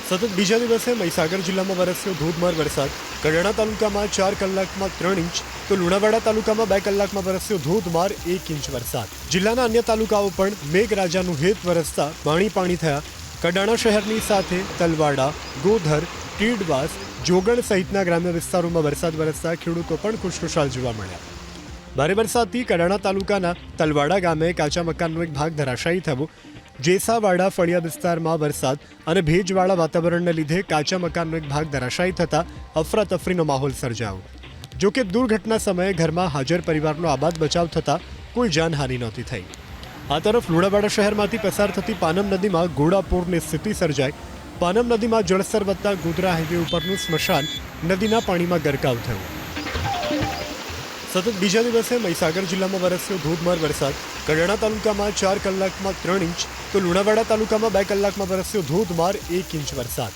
સતત બીજા દિવસે મહીસાગર જિલ્લામાં વરસ્યો ધોધમાર વરસાદ। કડાણા તાલુકામાં 4 કલાકમાં 3 ઇંચ તો લુણાવાડા તાલુકામાં 2 કલાકમાં વરસ્યો ધોધમાર 1 ઇંચ વરસાદ। જિલ્લાના અન્ય તાલુકાઓ પણ મેઘરાજાનું હેત વરસતા પાણી થયા। કડાણા શહેરની સાથે તલવાડા, ગોધર, ટીડવાસ, જોગણ સહિતના ગ્રામ્ય વિસ્તારોમાં વરસાદ વરસતા ખેડૂતો પણ ખુશખુશાલ જોવા મળ્યા। ભારે વરસાદથી કડાણા તાલુકાના તલવાડા ગામે કાચા મકાનનો એક ભાગ ધરાશાયી થયો। જેસાવાડા ફળિયા વિસ્તારમાં વરસાદ અને ભેજવાળા વાતાવરણને લીધે કાચા મકાનનો એક ભાગ ધરાશાયી થતાં અફરાતફરીનો માહોલ સર્જાયો। જોકે દુર્ઘટના સમયે ઘરમાં હાજર પરિવારનો આબાદ બચાવ થતાં કોઈ જાનહાનિ નહોતી થઈ। આ તરફ લુણાવાડા શહેરમાંથી પસાર થતી પાનમ નદીમાં ઘોડાપૂરની સ્થિતિ સર્જાઈ। પાનમ નદીમાં જળસ્તર વધતા ગોધરા હાઈવે ઉપરનું સ્મશાન નદીના પાણીમાં ગરકાવ થયું। સતત બીજા દિવસે મહીસાગર જિલ્લામાં વરસ્યો ધોધમાર વરસાદ। કડાણા તાલુકામાં 4 કલાકમાં 3 ઇંચ તો લુણાવાડા તાલુકામાં 2 કલાકમાં વરસ્યો ધોધમાર 1 ઇંચ વરસાદ।